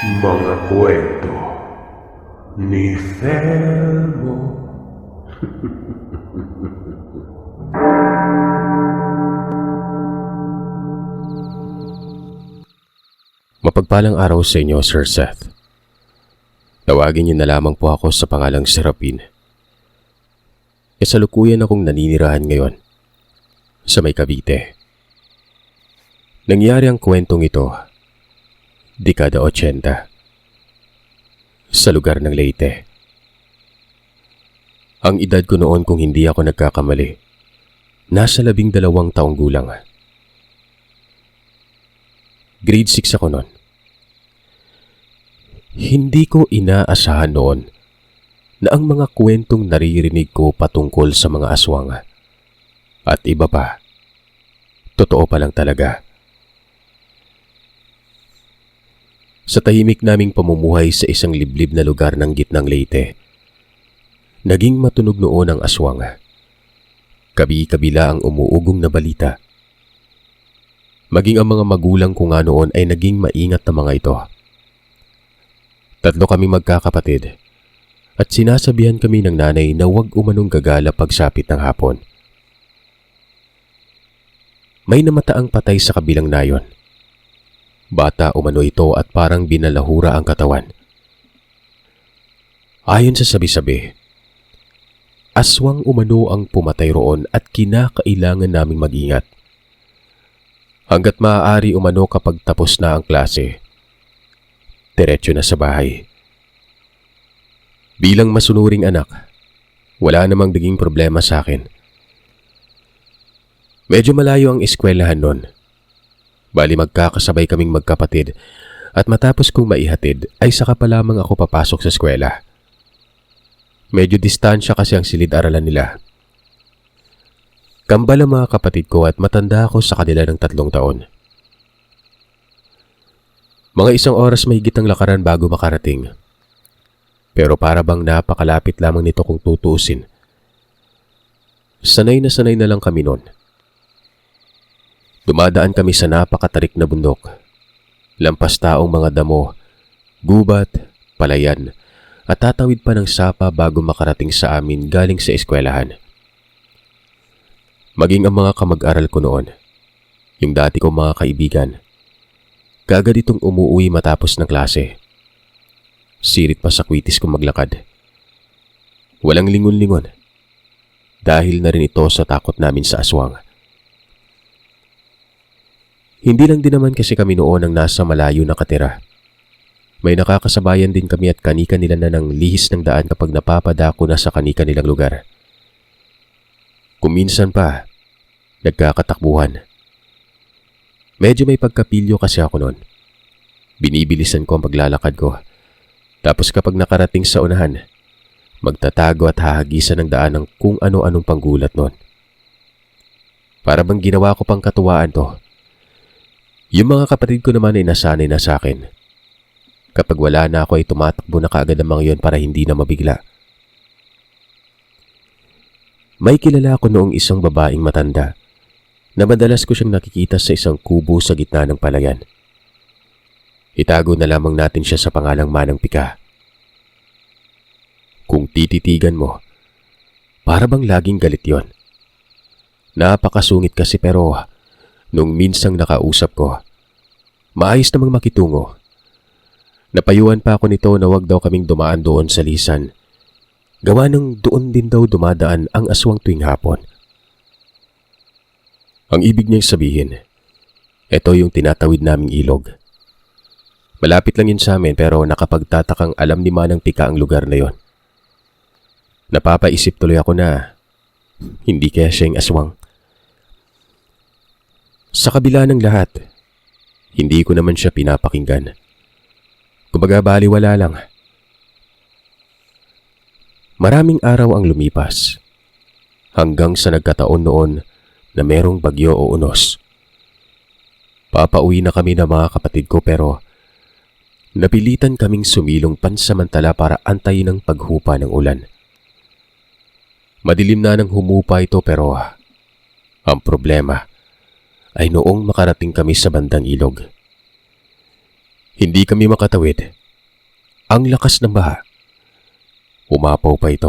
Mga kwento ni Felmo. Mapagpalang araw sa inyo, Sir Seth. Tawagin niyo na lamang po ako sa pangalang Serapin. Kasalukuyan akong naninirahan ngayon sa may Cavite. Nangyari ang kwentong ito, dekada 80, sa lugar ng Leyte. Ang edad ko noon, kung hindi ako nagkakamali, nasa 12 taong gulang. Grade 6 ako noon. Hindi ko inaasahan noon na ang mga kwentong naririnig ko patungkol sa mga aswang at iba pa, totoo pa lang talaga. Sa tahimik naming pamumuhay sa isang liblib na lugar ng gitnang Leyte, naging matunog noon ang aswang. Kabi-kabila ang umuugong na balita. Maging ang mga magulang ko nga noon ay naging maingat na mga ito. Tatlo kaming magkakapatid at sinasabihan kami ng nanay na huwag umanong gagala pagsapit ng hapon. May namataang patay sa kabilang nayon. Bata umano ito at parang binalahura ang katawan. Ayon sa sabi-sabi, aswang umano ang pumatay roon at kinakailangan naming mag-ingat. Hanggat maaari umano kapag tapos na ang klase, diretso na sa bahay. Bilang masunuring anak, wala namang naging problema sa akin. Medyo malayo ang eskwelahan nun. Bali magkakasabay kaming magkapatid at matapos kong maihatid ay saka pa lamang ako papasok sa eskwela. Medyo distansya kasi ang silid-aralan nila. Kambal ang mga kapatid ko at matanda ako sa kanila ng 3 taon. Mga 1 oras mahigit ang lakaran bago makarating. Pero para bang napakalapit lamang nito kung tutuusin. Sanay na lang kami noon. Dumadaan kami sa napakatarik na bundok. Lampas taong mga damo, gubat, palayan, at tatawid pa ng sapa bago makarating sa amin galing sa eskwelahan. Maging ang mga kamag-aral ko noon, yung dati kong mga kaibigan, kaagad itong umuwi matapos ng klase. Sirit pa sa kwitis kong maglakad. Walang lingon-lingon, dahil na rin ito sa takot namin sa aswang. Hindi lang din naman kasi kami noon ang nasa malayo nakatira. May nakakasabayan din kami at kanika-nila na ng lihis ng daan kapag napapadako na sa kanika-nilang lugar. Kung minsan pa, nagkakatakbuhan. Medyo may pagkapilyo kasi ako noon. Binibilisan ko ang paglalakad ko. Tapos kapag nakarating sa unahan, magtatago at hahagisan ng daan ng kung ano-anong panggulat noon. Para bang ginawa ko pang katuwaan to. Yung mga kapatid ko naman ay nasanay na sa akin. Kapag wala na ako ay tumatakbo na kaagad ang mga yun para hindi na mabigla. May kilala ako noong isang babaeng matanda na madalas ko siyang nakikita sa isang kubo sa gitna ng palayan. Itago na lamang natin siya sa pangalang Manang Pika. Kung tititigan mo, para bang laging galit yon. Napakasungit kasi pero nung minsang nakausap ko, maayos namang makitungo. Napayuhan pa ako nito na wag daw kaming dumaan doon sa lisan. Gawa ng doon din daw dumadaan ang aswang tuwing hapon. Ang ibig niyang sabihin, ito yung tinatawid naming ilog. Malapit lang yun sa amin pero nakapagtatakang alam ni Manang Pika ang lugar na yon. Napapaisip tuloy ako na hindi kaya siya yung aswang. Sa kabila ng lahat, hindi ko naman siya pinapakinggan. Kumbaga baliwala lang. Maraming araw ang lumipas hanggang sa nagkataon noon na merong bagyo o unos. Papauwi na kami ng mga kapatid ko pero napilitan kaming sumilong pansamantala para antayin ang paghupa ng ulan. Madilim na nang humupa ito pero ang problema ay noong makarating kami sa bandang ilog. Hindi kami makatawid. Ang lakas ng baha. Umapaw pa ito.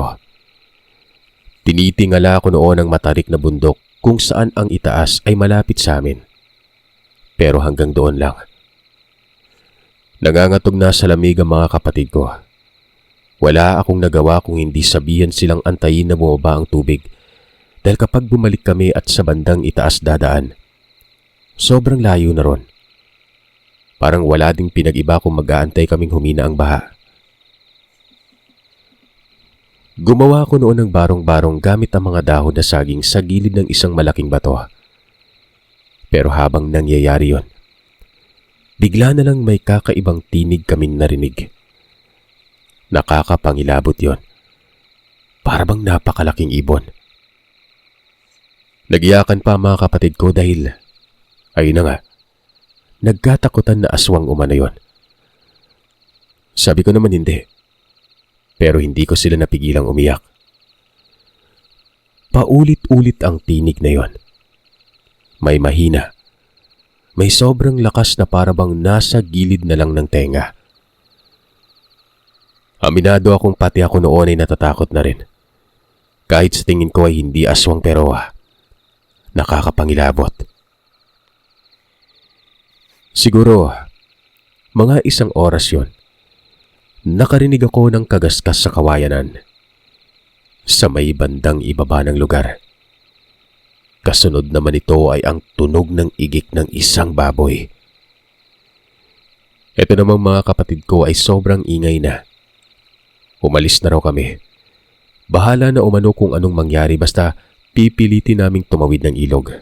Tinitingala ko noon ang matarik na bundok kung saan ang itaas ay malapit sa amin. Pero hanggang doon lang. Nangangatog na sa lamig ang mga kapatid ko. Wala akong nagawa kung hindi sabihan silang antayin na bumaba ang tubig dahil kapag bumalik kami at sa bandang itaas dadaan, sobrang layo na ron. Parang wala ding pinag-iba kung mag-aantay kaming humina ang baha. Gumawa ko noon ng barong-barong gamit ang mga dahon na saging sa gilid ng isang malaking bato. Pero habang nangyayari yon, bigla na lang may kakaibang tinig kaming narinig. Nakakapangilabot yon. Para bang napakalaking ibon. Nagiyakan pa ang mga kapatid ko dahil, ayun na nga, nagkatakutan na aswang umano yon. Sabi ko naman hindi. Pero hindi ko sila napigilang umiyak. Paulit-ulit ang tinig na yon. May mahina. May sobrang lakas na parabang nasa gilid na lang ng tenga. Aminado akong pati ako noon ay natatakot na rin. Kahit sa tingin ko ay hindi aswang pero nakakapangilabot. Siguro, mga isang oras yon. Nakarinig ako ng kagaskas sa kawayanan. Sa may bandang ibaba ng lugar. Kasunod naman ito ay ang tunog ng igik ng isang baboy. Ito namang mga kapatid ko ay sobrang ingay na. Umalis na raw kami. Bahala na umano kung anong mangyari basta pipilitin naming tumawid ng ilog.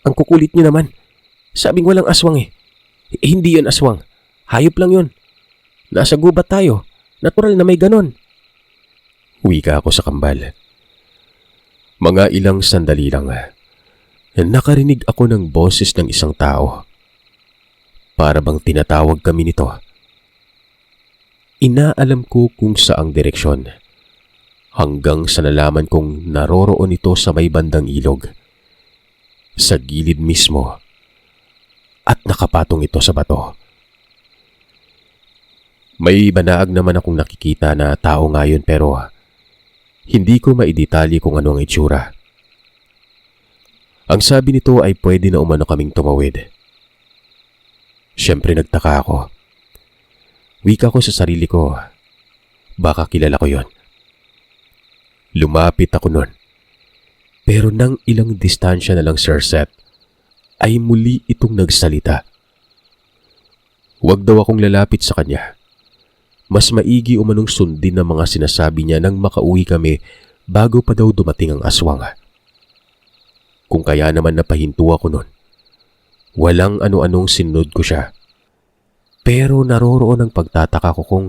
Ang kukulit niyo naman. Sabing walang aswang eh. Hindi yun aswang. Hayop lang yun. Nasa gubat tayo. Natural na may ganon. Wika ako sa kambal. Mga ilang sandali lang. Nakarinig ako ng boses ng isang tao. Para bang tinatawag kami nito. Inaalam ko kung saang direksyon. Hanggang sa nalaman kong naroroon ito sa may bandang ilog. Sa gilid mismo. At nakapatong ito sa bato. May banaag naman akong nakikita na tao ngayon pero hindi ko maidetalye kung ano ang itsura. Ang sabi nito ay pwede na umano kaming tumawid. Siyempre nagtaka ako. Wika ko sa sarili ko, baka kilala ko yon. Lumapit ako nun. Pero nang ilang distansya na lang Sir Seth, ay muli itong nagsalita. Huwag daw akong lalapit sa kanya. Mas maigi umanong sundin ng mga sinasabi niya nang makauwi kami bago pa daw dumating ang aswang. Kung kaya naman napahinto ako nun. Walang ano-anong sinunod ko siya. Pero naroroon ang pagtataka ko kung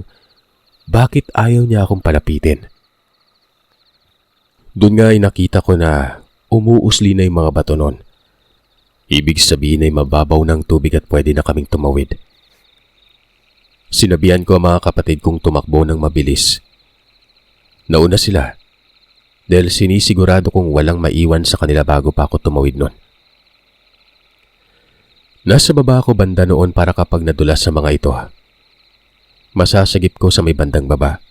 bakit ayaw niya akong palapitin. Doon nga ay nakita ko na umuusli na yung mga bato nun. Ibig sabihin ay mababaw ng tubig at pwede na kaming tumawid. Sinabihan ko ang mga kapatid kong tumakbo ng mabilis. Nauna sila dahil sinisigurado kong walang maiwan sa kanila bago pa ako tumawid nun. Nasa baba ako banda noon para kapag nadulas sa mga ito, masasagip ko sa may bandang baba.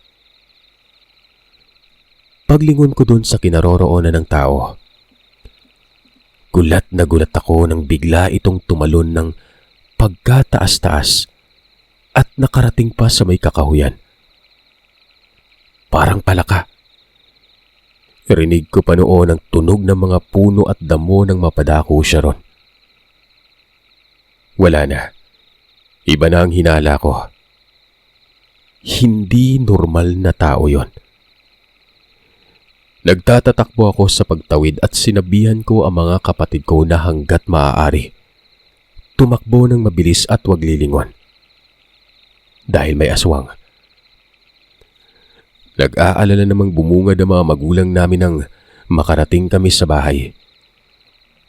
Paglingon ko dun sa kinaroroonan ng tao, gulat na gulat ako nang bigla itong tumalon ng pagkataas-taas at nakarating pa sa may kakahuyan. Parang palaka. Rinig ko pa noon ang tunog ng mga puno at damo nang mapadako siya ron. Wala na. Iba na ang hinala ko. Hindi normal na tao yon. Nagtatatakbo ako sa pagtawid at sinabihan ko ang mga kapatid ko na hanggat maaari, tumakbo ng mabilis at wag lilingon. Dahil may aswang. Nag-aalala namang bumungad ang mga magulang namin nang makarating kami sa bahay.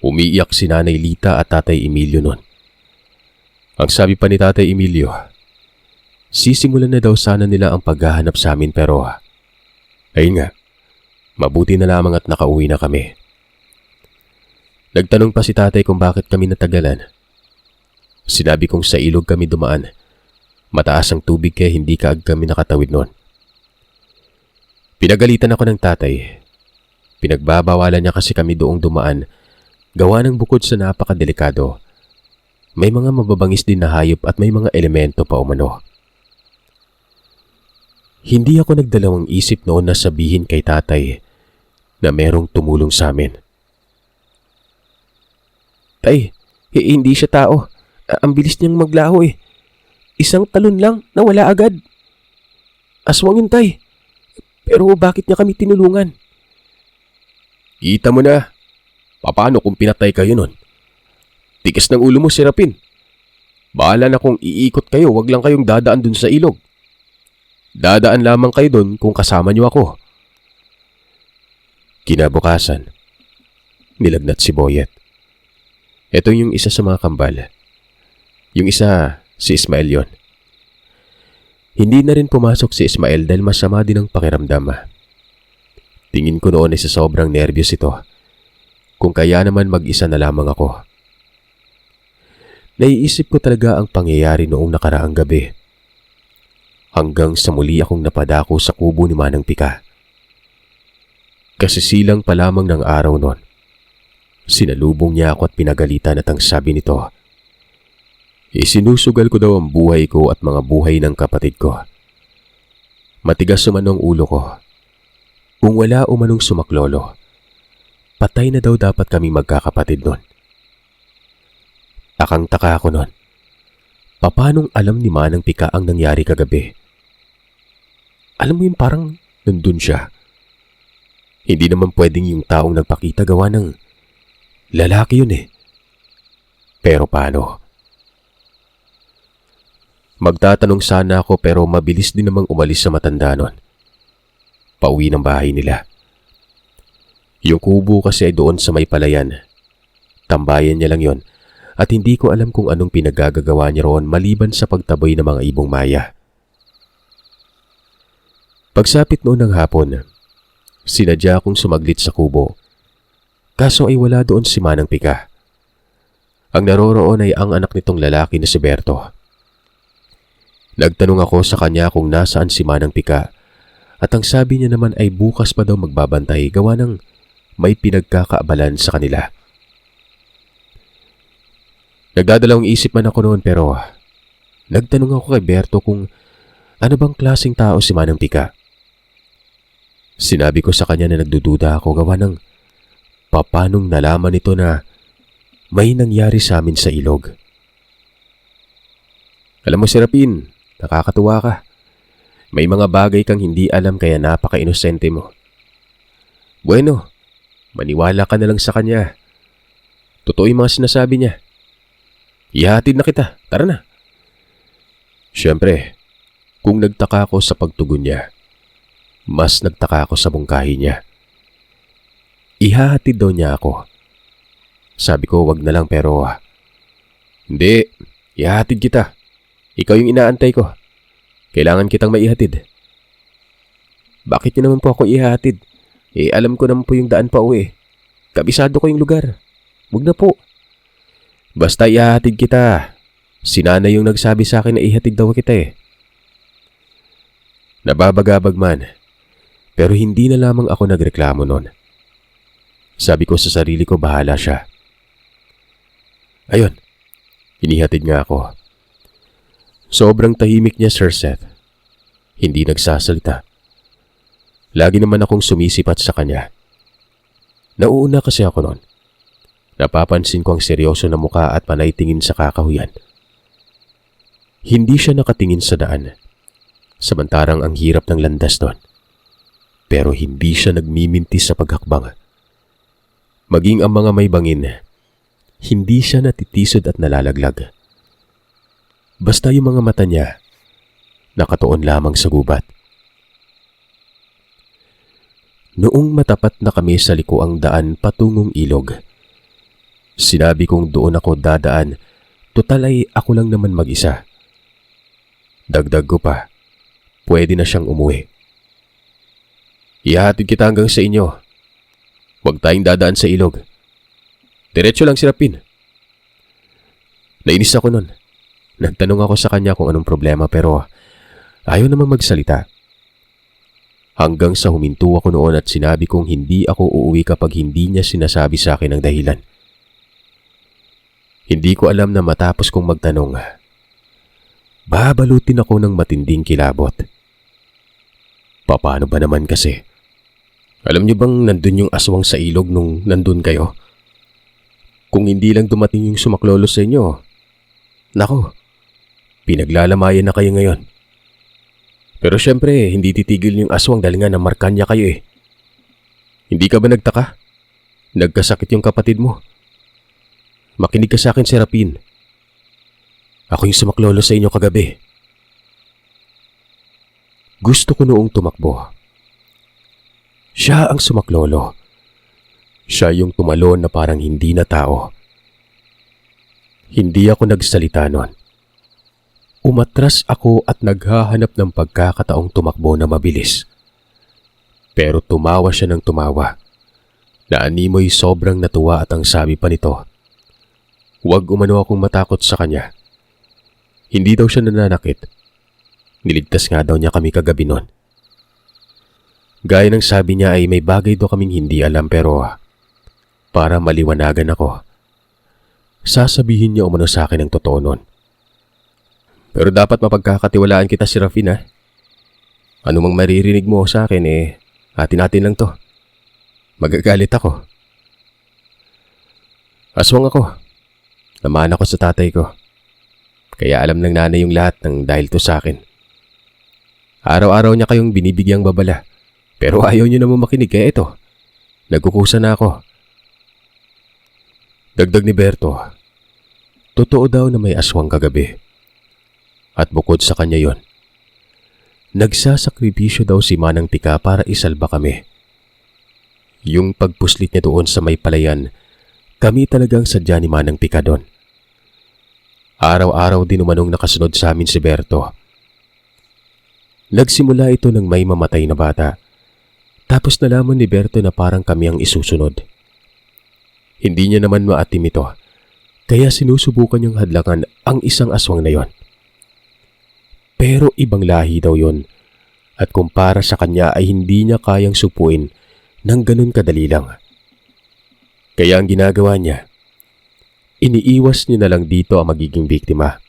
Umiiyak si Nanay Lita at Tatay Emilio nun. Ang sabi pa ni Tatay Emilio, sisimulan na daw sana nila ang paghahanap sa amin pero ayun nga, mabuti na lamang at nakauwi na kami. Nagtanong pa si Tatay kung bakit kami natagalan. Sinabi kong sa ilog kami dumaan. Mataas ang tubig kaya hindi kaagad kami nakatawid noon. Pinagalitan ako ng tatay. Pinagbabawalan niya kasi kami doong dumaan. Gawa ng bukod sa napakadelikado, may mga mababangis din na hayop at may mga elemento pa umano. Hindi ako nagdalawang isip noon na sabihin kay tatay na merong tumulong sa amin. Tay, hindi siya tao. Ang bilis niyang maglaho eh. Isang talon lang, nawala agad. Aswang yun, tay. Pero bakit niya kami tinulungan? Kita mo na. Paano kung pinatay kayo nun? Tigas ng ulo mo, Serapin. Bahala na kung iikot kayo, wag lang kayong dadaan dun sa ilog. Dadaan lamang kayo dun kung kasama niyo ako. Kinabukasan, nilagnat si Boyet. Ito yung isa sa mga kambal. Yung isa, si Ismael yon. Hindi na rin pumasok si Ismael dahil masama din ang pakiramdam. Tingin ko noon ay sa sobrang nervyos ito. Kung kaya naman mag-isa na lamang ako. Naiisip ko talaga ang pangyayari noong nakaraang gabi. Hanggang sa muli akong napadako sa kubo ni Manang Pika. Kasisilang pa lamang ng araw noon. Sinalubong niya ako at pinagalitan at ang sabi nito, isinusugal ko daw ang buhay ko at mga buhay ng kapatid ko. Matigas sumanong ulo ko. Kung wala umanong sumaklolo, patay na daw dapat kami magkakapatid noon. Takang-taka ako noon. Papanong alam ni Manang Pika ang nangyari kagabi? Alam mo yung parang nandun siya. Hindi naman pwedeng yung taong nagpakita gawa ng lalaki yun eh. Pero paano? Magtatanong sana ako pero mabilis din namang umalis sa matanda nun. Pauwi ng bahay nila. Yung kubo kasi ay doon sa may palayan. Tambayan niya lang yon at hindi ko alam kung anong pinagagagawa niya roon maliban sa pagtaboy ng mga ibong maya. Pagsapit noon ng hapon, sinadya akong sumaglit sa kubo. Kaso ay wala doon si Manang Pika. Ang naroroon ay ang anak nitong lalaki na si Berto. Nagtanong ako sa kanya kung nasaan si Manang Pika at ang sabi niya naman ay bukas pa daw magbabantay gawa ng may pinagkakaabalan sa kanila. Nagdadalawang isip man ako noon pero nagtanong ako kay Berto kung ano bang klaseng tao si Manang Pika. Sinabi ko sa kanya na nagdududa ako gawa ng papanong nalaman nito na may nangyari sa amin sa ilog. Alam mo, Serapin, nakakatuwa ka. May mga bagay kang hindi alam kaya napaka-inosente mo. Bueno, maniwala ka na lang sa kanya. Totoo yung mga sinasabi niya. Ihahatid na kita, tara na. Siyempre, kung nagtaka ako sa pagtugon niya, mas nagtaka ako sa mungkahi niya. Ihahatid daw niya ako. Sabi ko wag na lang pero hindi, ihahatid kita. Ikaw yung inaantay ko. Kailangan kitang maihatid. Bakit niyo naman po ako ihahatid? Alam ko naman po yung daan pa uwi. Kabisado ko yung lugar. Wag na po. Basta ihahatid kita. Si nanay yung nagsabi sa akin na ihatid daw kita eh. Nababagabag man. Pero hindi na lamang ako nagreklamo noon. Sabi ko sa sarili ko bahala siya. Ayun, inihatid nga ako. Sobrang tahimik niya, Sir Seth. Hindi nagsasalita. Lagi naman akong sumisipat sa kanya. Nauuna kasi ako noon. Napapansin ko ang seryoso na muka at panay tingin sa kakahuyan. Hindi siya nakatingin sa daan. Samantarang ang hirap ng landas doon. Pero hindi siya nagmiminti sa paghakbang. Maging ang mga may bangin, hindi siya natitisod at nalalaglag. Basta yung mga mata niya, nakatuon lamang sa gubat. Noong matapat na kami sa likuang daan patungong ilog, sinabi kong doon ako dadaan, total ay ako lang naman mag-isa. Dagdag ko pa, pwede na siyang umuwi. Ihahatid kita hanggang sa inyo. Huwag tayong dadaan sa ilog. Diretso lang, Serapin. Nainis ako nun. Nagtanong ako sa kanya kung anong problema pero ayaw namang magsalita. Hanggang sa huminto ako noon at sinabi kong hindi ako uuwi kapag hindi niya sinasabi sa akin ang dahilan. Hindi ko alam na matapos kong magtanong, babalutin ako ng matinding kilabot. Paano ba naman kasi? Alam niyo bang nandun yung aswang sa ilog nung nandun kayo? Kung hindi lang dumating yung sumaklolo sa inyo, nako, pinaglalamayan na kayo ngayon. Pero syempre, hindi titigil yung aswang dahil nga namarkan niya kayo eh. Hindi ka ba nagtaka? Nagkasakit yung kapatid mo. Makinig ka sa akin, Serapin. Ako yung sumaklolo sa inyo kagabi. Gusto ko noong tumakbo. Siya ang sumaklolo. Siya yung tumalon na parang hindi na tao. Hindi ako nagsalita nun. Umatras ako at naghahanap ng pagkakataong tumakbo na mabilis. Pero tumawa siya ng tumawa. Naanimoy sobrang natuwa at ang sabi pa nito, huwag umano akong matakot sa kanya. Hindi daw siya nananakit. Niligtas nga daw niya kami kagabi nun. Gaya ng sabi niya ay may bagay daw kaming hindi alam pero para maliwanagan ako, sasabihin niya umano sa akin ang totoo nun. Pero dapat mapagkakatiwalaan kita, Serafin ha. Ano mang maririnig mo sa akin atin-atin lang to. Magagalit ako. Aswang ako. Naman ako sa tatay ko. Kaya alam ng nanay yung lahat ng dahil to sa akin. Araw-araw niya kayong binibigyang babala. Pero ayaw niyo naman makinig kaya ito. Nagkukusa na ako. Dagdag ni Berto, totoo daw na may aswang kagabi. At bukod sa kanya yon, nagsasakripisyo daw si Manang Tika para isalba kami. Yung pagpuslit niya doon sa may palayan, kami talagang sadya ni Manang Tika doon. Araw-araw din umanong nakasunod sa amin si Berto. Nagsimula ito ng may mamatay na bata. Tapos nalaman ni Berto na parang kami ang isusunod. Hindi niya naman maatim ito, kaya sinusubukan niyang hadlangan ang isang aswang na yon. Pero ibang lahi daw yon, at kung para sa kanya ay hindi niya kayang supuin ng ganun kadali lang. Kaya ang ginagawa niya, iniiwas niya na lang dito ang magiging biktima.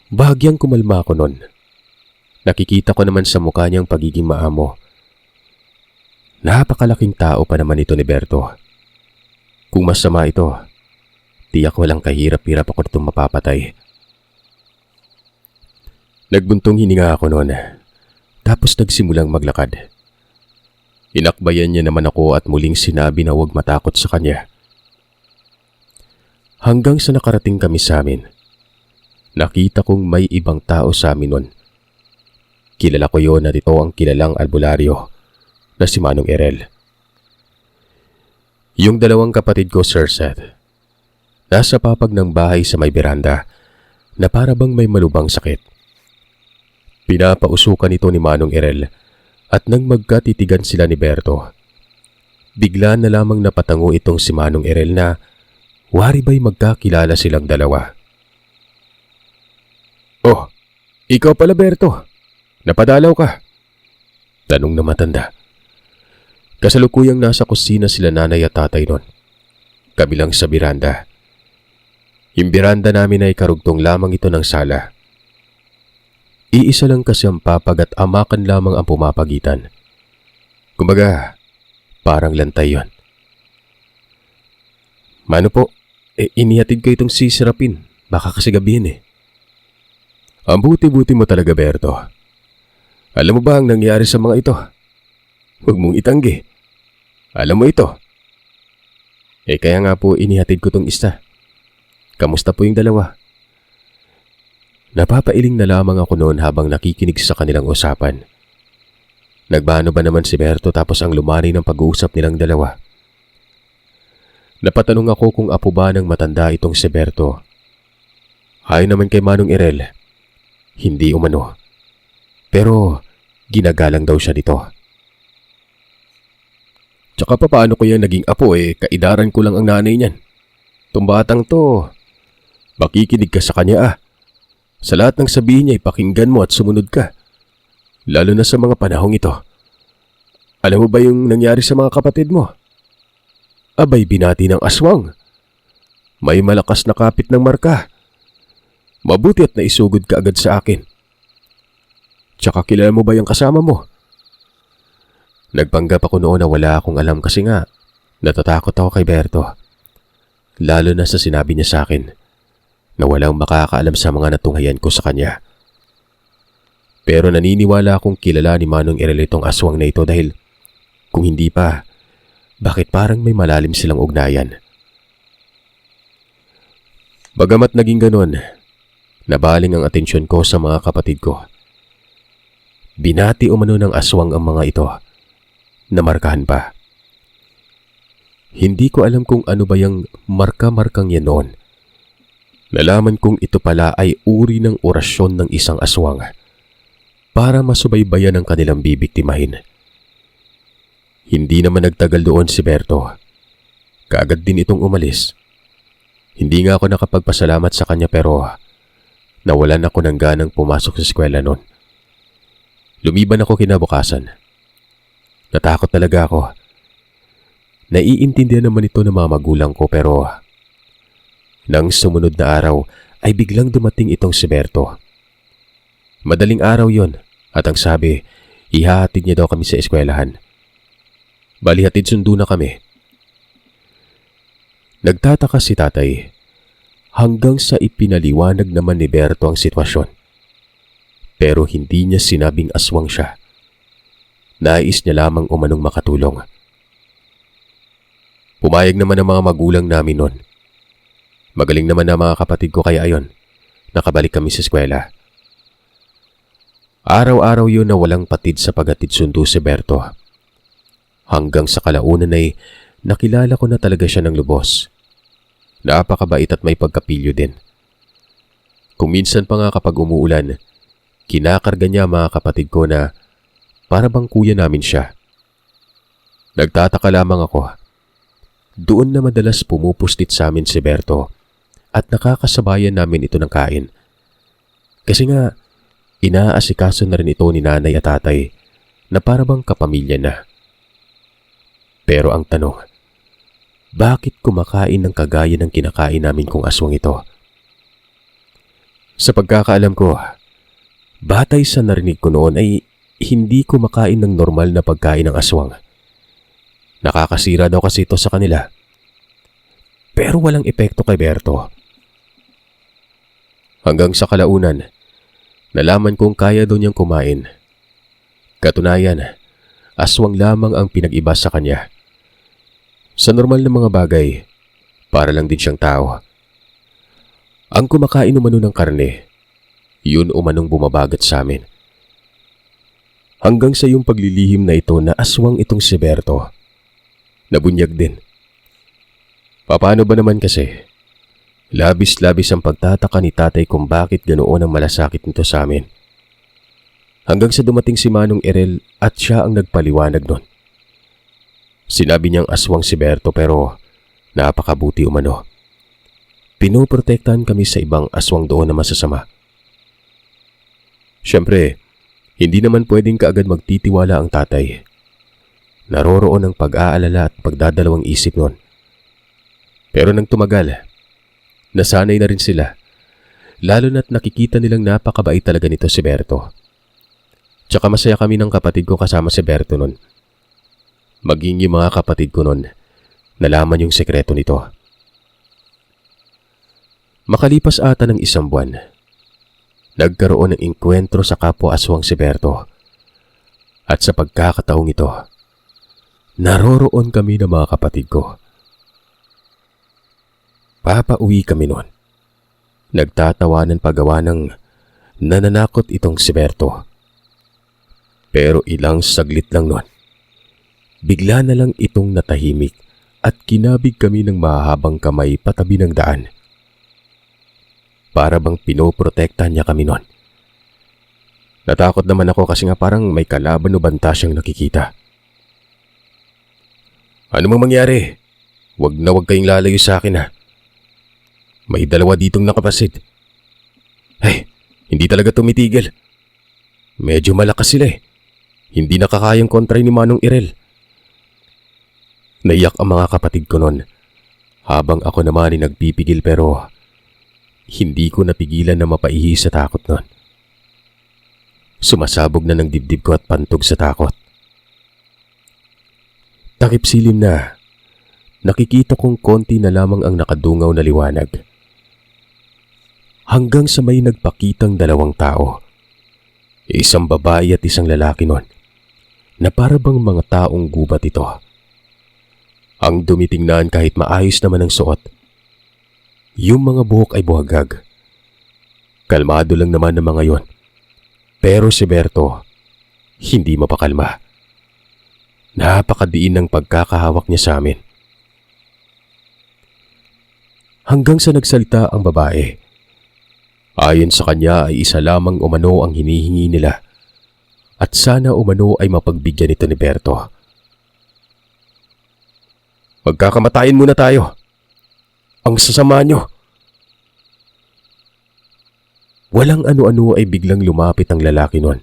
Bahagyang kumalma ako nun. Nakikita ko naman sa mukha niyang pagiging maamo. Napakalaking tao pa naman ito ni Berto. Kung masama ito, tiyak walang kahirap-hirap ako itong mapapatay. Nagbuntong hininga ako noon, tapos nagsimulang maglakad. Inakbayan niya naman ako at muling sinabi na huwag matakot sa kanya. Hanggang sa nakarating kami sa amin, nakita kong may ibang tao sa amin noon. Kilala ko yon at ito ang kilalang albularyo na si Manong Erel. Yung dalawang kapatid ko, Sir Seth, nasa papag ng bahay sa may beranda na para bang may malubang sakit. Pinapausukan ito ni Manong Erel at nang magkatitigan sila ni Berto, bigla na lamang napatango itong si Manong Erel na wari ba'y magkakilala silang dalawa. Oh, ikaw pala Berto. Napadalaw ka? Tanong na matanda. Kasalukuyang nasa kusina sila nanay at tatay nun. Kabilang sa biranda. Yung biranda namin ay karugtong lamang ito ng sala. Iisa lang kasi ang papag at amakan lamang ang pumapagitan. Kumbaga, parang lantay yon. Mano po, inihatid ko itong si Serapin. Baka kasi gabihin eh. Ang buti-buti mo talaga, Berto. Alam mo ba ang nangyari sa mga ito? Huwag mong itanggi. Alam mo ito. Kaya nga po inihatid ko tong isa. Kamusta po yung dalawa? Napapailing na lamang ako noon habang nakikinig sa kanilang usapan. Nagbano ba naman si Berto tapos ang lumari ng pag-uusap nilang dalawa? Napatanong ako kung apo ba ng matanda itong si Berto. Ayon naman kay Manong Erel, hindi umano. Pero ginagalang daw siya dito. Tsaka paano ko yan naging apo kaidaran ko lang ang nanay niyan. Tong batang to, makikinig ka sa kanya ah. Sa lahat ng sabihin niya, ipakinggan mo at sumunod ka. Lalo na sa mga panahong ito. Alam mo ba yung nangyari sa mga kapatid mo? Abay, binati ng aswang. May malakas na kapit ng marka. Mabuti at naisugod ka agad sa akin. Tsaka kilala mo ba yung kasama mo? Nagpanggap ako noon na wala akong alam kasi nga natatakot ako kay Berto. Lalo na sa sinabi niya sa akin na walang makakaalam sa mga natunghayan ko sa kanya. Pero naniniwala akong kilala ni Manong Erel itong aswang na ito dahil kung hindi pa, bakit parang may malalim silang ugnayan? Bagamat naging ganon, nabaling ang atensyon ko sa mga kapatid ko. Binati umano ng aswang ang mga ito, namarkahan pa. Hindi ko alam kung ano ba yung marka-markang yan noon. Nalaman kong ito pala ay uri ng orasyon ng isang aswang para masubaybayan ang kanilang bibiktimahin. Hindi naman nagtagal doon si Berto. Kaagad din itong umalis. Hindi nga ako nakapagpasalamat sa kanya pero nawalan ako ng ganang pumasok sa eskwela noon. Lumiban ako kinabukasan. Natakot talaga ako. Naiintindihan naman ito ng mga magulang ko pero nang sumunod na araw ay biglang dumating itong si Berto. Madaling araw yon at ang sabi, ihahatid niya daw kami sa eskwelahan. Bali hatid sundo na kami. Nagtataka si tatay hanggang sa ipinaliwanag naman ni Berto ang sitwasyon. Pero hindi niya sinabing aswang siya. Nais niya lamang umanong makatulong. Pumayag naman ang mga magulang namin noon. Magaling naman ang mga kapatid ko kaya ayon, nakabalik kami sa eskwela. Araw-araw yun na walang patid sa paghatid sundo si Berto. Hanggang sa kalaunan ay nakilala ko na talaga siya ng lubos. Napakabait at may pagkapilyo din. Kung minsan pa nga kapag umuulan, kinakarga niya mga kapatid ko na para bang kuya namin siya. Nagtataka lamang ako. Doon na madalas pumupustit sa amin si Berto at nakakasabayan namin ito ng kain. Kasi nga, inaasikaso na rin ito ni nanay at tatay na para bang kapamilya na. Pero ang tanong, bakit kumakain ng kagaya ng kinakain namin kung aswang ito? Sa pagkakaalam ko, batay sa narinig ko noon ay hindi kumakain ng normal na pagkain ng aswang. Nakakasira daw kasi ito sa kanila. Pero walang epekto kay Berto. Hanggang sa kalaunan, nalaman kong kaya daw niyang kumain. Katunayan, aswang lamang ang pinag-iba sa kanya. Sa normal na mga bagay, para lang din siyang tao. Ang kumakain umano ng karne, yun umanong bumabagat sa amin. Hanggang sa yung paglilihim na ito na aswang itong si Berto. Nabunyag din. Paano ba naman kasi? Labis-labis ang pagtataka ni tatay kung bakit ganoon ang malasakit nito sa amin. Hanggang sa dumating si Manong Erel at siya ang nagpaliwanag nun. Sinabi niyang aswang si Berto pero napakabuti umano. Pinoprotektahan kami sa ibang aswang doon na masasama. Siyempre, hindi naman pwedeng kaagad magtitiwala ang tatay. Naroroon ang pag-aalala at pagdadalawang isip nun. Pero nang tumagal, nasanay na rin sila. Lalo na't nakikita nilang napakabait talaga nito si Berto. Tsaka masaya kami ng kapatid ko kasama si Berto nun. Maging yung mga kapatid ko nun, nalaman yung sekreto nito. Makalipas ata ng 1 buwan, nagkaroon ng engkwentro sa kapwa aswang si Berto. At sa pagkakataong ito, naroroon kami ng mga kapatid ko. Papauwi kami noon. Nagtatawanan pagawa ng nananakot itong si Berto. Pero ilang saglit lang noon, bigla na lang itong natahimik at kinabig kami ng mahahabang kamay patabi ng daan. Para bang pinoprotektahan niya kami noon. Natakot naman ako kasi nga parang may kalaban o banta siyang nakikita. Ano mang mangyari, wag na wag kayong lalayo sa akin ha. May dalawa ditong nakapasid. Ay, hindi talaga tumitigil. Medyo malakas sila eh. Hindi nakakayang kontra ni Manong Irel. Naiyak ang mga kapatid ko noon, habang ako naman ay nagpipigil pero hindi ko napigilan na mapaihi sa takot noon. Sumasabog na ng dibdib ko at pantog sa takot. Takip silim na, nakikita kong konti na lamang ang nakadungaw na liwanag. Hanggang sa may nagpakitang dalawang tao. Isang babae at isang lalaki noon, na para bang mga taong gubat ito. Ang dumitingnan kahit maayos naman ang suot. Yung mga buhok ay buhagag. Kalmado lang naman ng mga yon. Pero si Berto, hindi mapakalma. Napakadiin ng pagkakahawak niya sa amin. Hanggang sa nagsalita ang babae. Ayon sa kanya ay isa lamang umano ang hinihingi nila. At sana umano ay mapagbigyan ito ni Berto. Magkakamatayin muna tayo. Ang sasama nyo. Walang ano-ano ay biglang lumapit ang lalaki nun.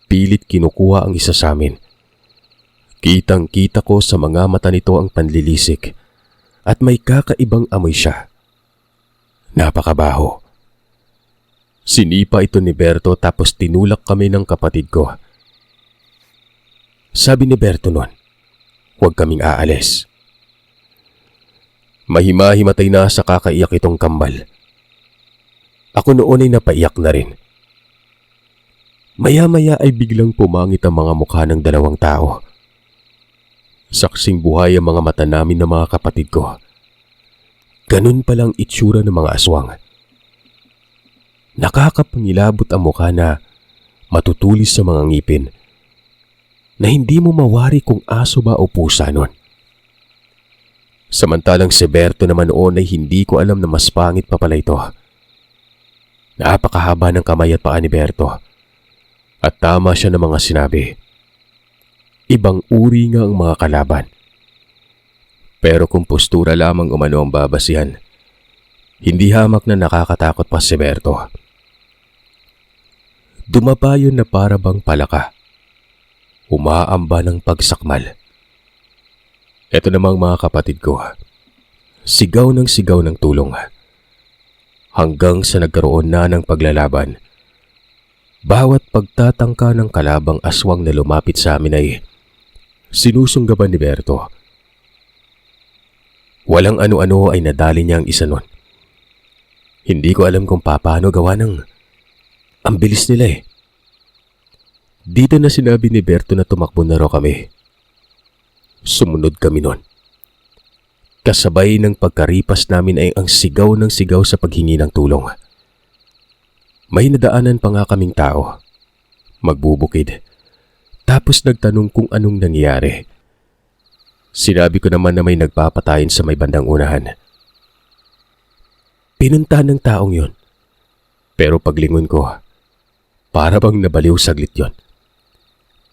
Pilit kinukuha ang isa sa amin. Kitang-kita ko sa mga mata nito ang panlilisik at may kakaibang amoy siya. Napakabaho. Sinipa ito ni Berto tapos tinulak kami ng kapatid ko. Sabi ni Berto nun, huwag kaming aalis. Mahimahimatay na sa kakaiyak itong kambal. Ako noon ay napaiyak na rin. Maya-maya ay biglang pumangit ang mga mukha ng dalawang tao. Saksing buhay ang mga mata namin ng mga kapatid ko. Ganun palang itsura ng mga aswang. Nakakapangilabot ang mukha na matutulis sa mga ngipin na hindi mo mawari kung aso ba o pusa nun. Samantalang si Berto naman noon ay hindi ko alam na mas pangit pa pala ito. Napakahaba ng kamay at paa ni Berto. At tama siya ng mga sinabi. Ibang uri nga ang mga kalaban. Pero kung postura lamang umano ang babasihan, hindi hamak na nakakatakot pa si Berto. Dumapa yun na para bang palaka. Umaamba ng pagsakmal. Ito namang mga kapatid ko. Sigaw ng tulong. Hanggang sa nagkaroon na ng paglalaban. Bawat pagtatangka ng kalabang aswang na lumapit sa amin ay sinusunggaban ni Berto. Walang ano-ano ay nadali niya ang isa nun. Hindi ko alam kung paano gawa ng ang bilis nila eh. Dito na sinabi ni Berto na tumakbo na raw kami. Sumunod kami nun. Kasabay ng pagkaripas namin ay ang sigaw ng sigaw sa paghingi ng tulong. May nadaanan pa nga kaming tao. Magbubukid. Tapos nagtanong kung anong nangyayari. Sinabi ko naman na may nagpapatayin sa may bandang unahan. Pinuntahan ng taong yon. Pero paglingon ko, para bang nabaliw saglit yon.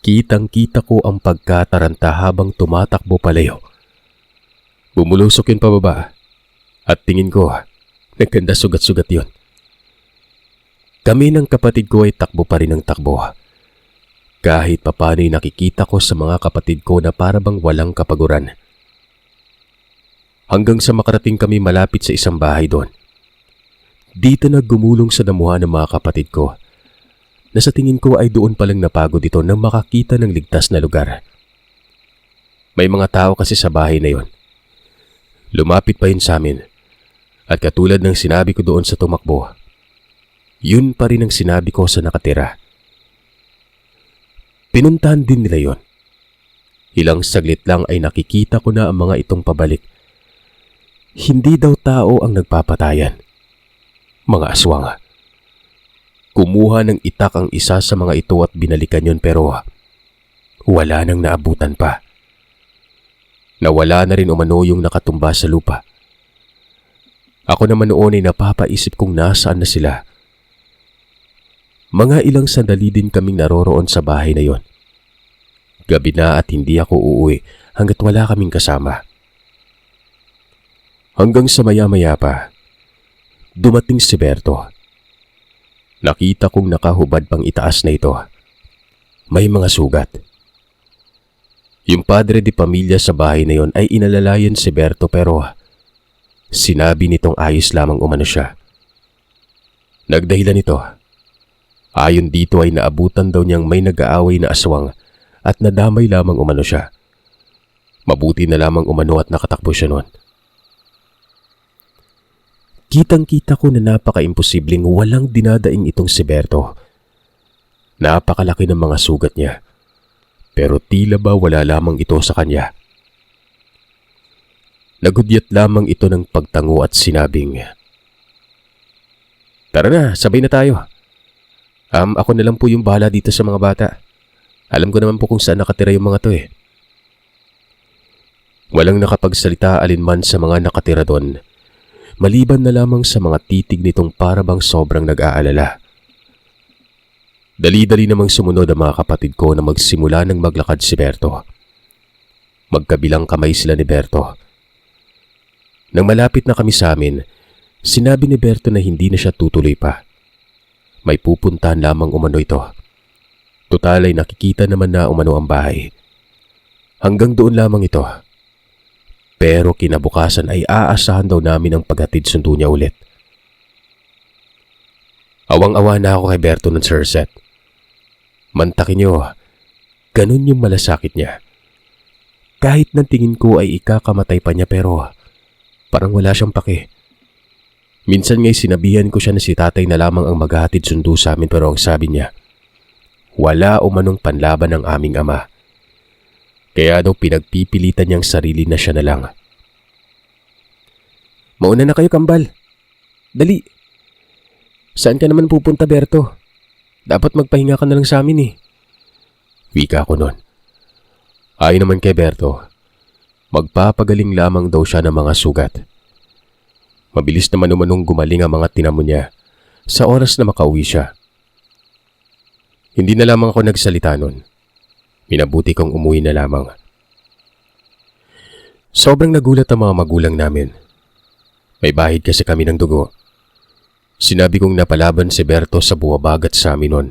Kitang-kita ko ang pagkataranta habang tumatakbo palayo. Bumulusok yun pababa at tingin ko, nagkanda sugat-sugat yon. Kami ng kapatid ko ay takbo pa rin ng takbo. Kahit papano'y nakikita ko sa mga kapatid ko na para bang walang kapaguran. Hanggang sa makarating kami malapit sa isang bahay doon. Dito na gumulong sa damuhan ng mga kapatid ko na sa tingin ko ay doon palang napagod ito nang makakita ng ligtas na lugar. May mga tao kasi sa bahay na yon. Lumapit pa yun sa amin at katulad ng sinabi ko doon sa tumakbo, yun pa rin ang sinabi ko sa nakatira. Pinuntahan din nila yon. Ilang saglit lang ay nakikita ko na ang mga itong pabalik. Hindi daw tao ang nagpapatayan. Mga aswang. Kumuha ng itak ang isa sa mga ito at binalikan yon pero wala nang naabutan pa. Nawala na rin umano yung nakatumba sa lupa. Ako naman noon ay napapaisip kung nasaan na sila. Mga ilang sandali din kaming naroroon sa bahay na yon. Gabi na at hindi ako uuwi hanggat wala kaming kasama. Hanggang sa maya-maya pa, dumating si Berto. Nakita kong nakahubad pang itaas na ito. May mga sugat. Yung padre de pamilya sa bahay na yon ay inalalayan si Berto pero sinabi nitong ayos lamang umano siya. Nagdahilan ito. Ayon dito ay naabutan daw niyang may nag-aaway na aswang at nadamay lamang umano siya. Mabuti na lamang umano at nakatakbo siya noon. Kitang-kita ko na napaka-imposibleng walang dinadaing itong si Berto. Napakalaki ng mga sugat niya. Pero tila ba wala lamang ito sa kanya. Nagudyat lamang ito ng pagtango at sinabing, "Tara na, sabay na tayo. Ako na lang po yung bahala dito sa mga bata. Alam ko naman po kung saan nakatira yung mga to eh." Walang nakapagsalita alinman sa mga nakatira doon, maliban na lamang sa mga titig nitong parabang sobrang nag-aalala. Dali-dali namang sumunod ang mga kapatid ko na magsimula ng maglakad si Berto. Magkabilang kamay sila ni Berto. Nang malapit na kami sa amin, sinabi ni Berto na hindi na siya tutuloy pa. May pupuntahan lamang umano ito. Tutal ay nakikita naman na umano ang bahay. Hanggang doon lamang ito. Pero kinabukasan ay aasahan daw namin ang paghatid sundo niya ulit. Awang-awa na ako kay Berto ng Sir Seth. Mantakin niyo, ganun yung malasakit niya. Kahit nang tingin ko ay ikakamatay pa niya pero parang wala siyang pake. Minsan nga'y sinabihan ko siya na si tatay na lamang ang maghahatid sundo sa amin pero ang sabi niya, wala umanong panlaban ng aming ama. Kaya daw pinagpipilitan niyang sarili na siya na lang. Mauna na kayo, kambal. Dali. Saan ka naman pupunta, Berto? Dapat magpahinga ka na lang sa amin eh. Wika ko nun. Ayon naman kay Berto, magpapagaling lamang daw siya ng mga sugat. Mabilis naman umanong gumaling ang mga tinamo niya sa oras na makauwi siya. Hindi na lamang ako nagsalita nun. Minabuti kong umuwi na lamang. Sobrang nagulat ang mga magulang namin. May bahid kasi kami ng dugo. Sinabi kong napalaban si Berto sa buwabagat sa amin nun.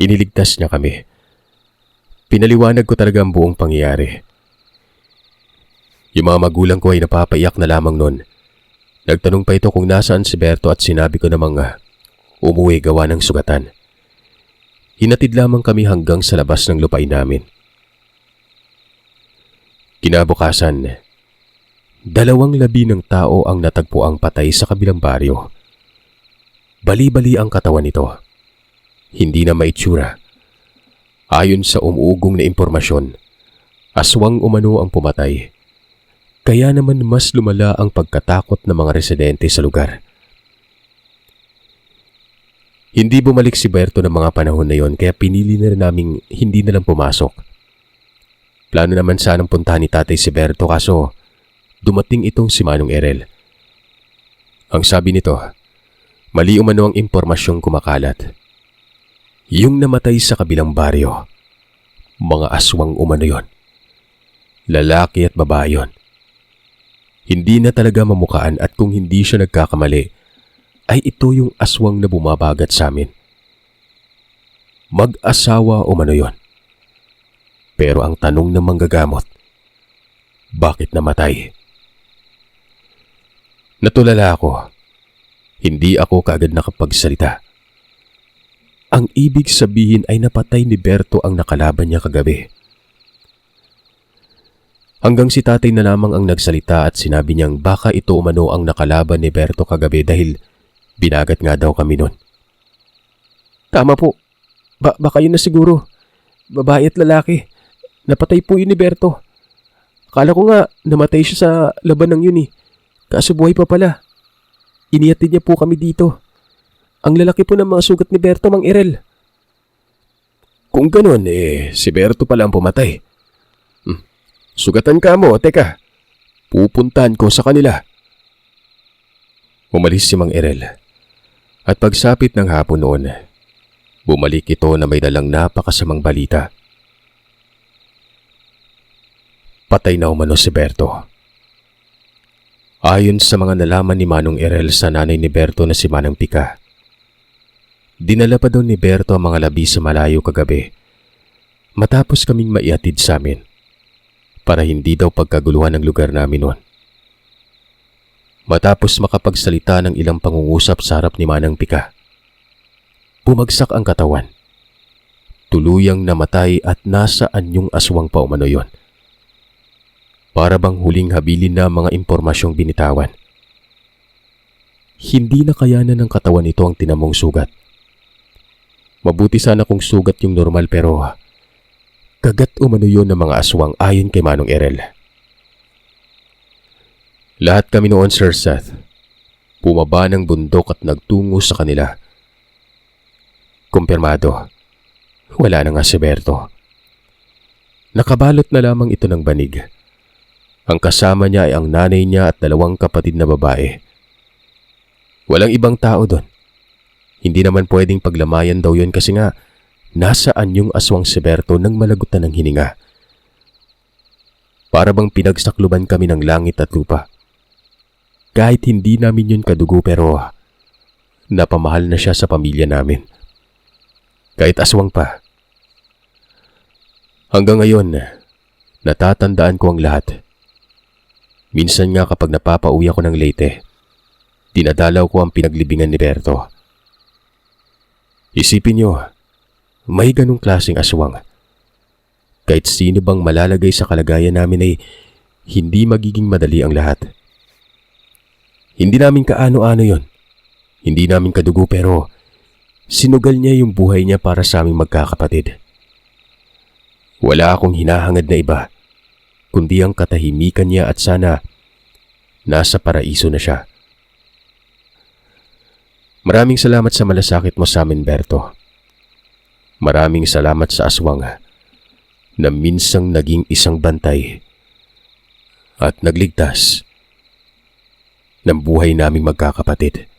Iniligtas niya kami. Pinaliwanag ko talaga ang buong pangyayari. Yung mga magulang ko ay napapaiyak na lamang nun. Nagtanong pa ito kung nasaan si Berto at sinabi ko namang umuwi gawa ng sugatan. Hinatid lamang kami hanggang sa labas ng lupain namin. Kinabukasan, 2 labi ng tao ang natagpuang patay sa kabilang baryo. Bali-bali ang katawan nito. Hindi na maitsura. Ayon sa umuugong na impormasyon, aswang umano ang pumatay. Kaya naman mas lumala ang pagkatakot ng mga residente sa lugar. Hindi bumalik si Berto ng mga panahon na yon kaya pinili na rin naming hindi na lang pumasok. Plano naman sanang puntahan ni tatay si Berto kaso dumating itong si Manong Erel. Ang sabi nito, mali umano ang impormasyong kumakalat. Yung namatay sa kabilang baryo, mga aswang umano yon. Lalaki at babae yon. Hindi na talaga mamukaan at kung hindi siya nagkakamali, ay ito yung aswang na bumabagat sa amin. Mag-asawa umano yon. Pero ang tanong ng manggagamot, bakit namatay? Natulala ako. Hindi ako kaagad nakapagsalita. Ang ibig sabihin ay napatay ni Berto ang nakalaban niya kagabi. Hanggang si tatay na lamang ang nagsalita at sinabi niyang baka ito umano ang nakalaban ni Berto kagabi dahil binagat nga daw kami nun. Tama po. Baka yun na siguro. Babae at lalaki. Napatay po yun ni Berto. Akala ko nga namatay siya sa laban ng yun eh. Kaso buhay pa pala. Inihatid niya po kami dito. Ang lalaki po ng mga sugat ni Berto, Mang Erel. Kung ganun, si Berto pala ang pumatay. Sugatan ka mo, teka. Pupuntahan ko sa kanila. Umalis si Mang Erel. At pagsapit ng hapon noon, bumalik ito na may dalang napakasamang balita. Patay na umano si Berto. Ayon sa mga nalaman ni Manong Erel sa nanay ni Berto na si Manang Pika, dinala pa daw ni Berto ang mga labi sa malayo kagabi matapos kaming maihatid sa amin para hindi daw pagkaguluhan ng lugar namin noon. Matapos makapagsalita ng ilang pangungusap sa harap ni Manang Pika, bumagsak ang katawan. Tuluyang namatay at nasa anyong aswang pa umano yon. Para bang huling habilin na mga impormasyong binitawan. Hindi na kayanan ng katawan nito ang tinamong sugat. Mabuti sana kung sugat yung normal pero kagat umano yun ng mga aswang ayon kay Manong Erel. Lahat kami noon, Sir Seth, bumaba ng bundok at nagtungo sa kanila. Kumpirmado, wala na nga si Berto. Nakabalot na lamang ito ng banig. Ang kasama niya ay ang nanay niya at 2 kapatid na babae. Walang ibang tao doon. Hindi naman pwedeng paglamayan daw yun kasi nga nasa anyong aswang si Berto nang malagutan ng hininga. Para bang pinagsakluban kami ng langit at lupa. Kahit hindi namin yun kadugo pero napamahal na siya sa pamilya namin. Kahit aswang pa. Hanggang ngayon, natatandaan ko ang lahat. Minsan nga kapag napapauwi ako ng Leyte, dinadalaw ko ang pinaglibingan ni Berto. Isipin niyo, may ganong klaseng aswang. Kahit sino bang malalagay sa kalagayan namin ay hindi magiging madali ang lahat. Hindi namin kaano-ano yon. Hindi namin kadugo pero sinugal niya yung buhay niya para sa aming magkakapatid. Wala akong hinahangad na iba, kundi ang katahimikan niya at sana nasa paraiso na siya. Maraming salamat sa malasakit mo sa amin, Berto. Maraming salamat sa aswang na minsang naging isang bantay at nagligtas ng buhay naming magkakapatid.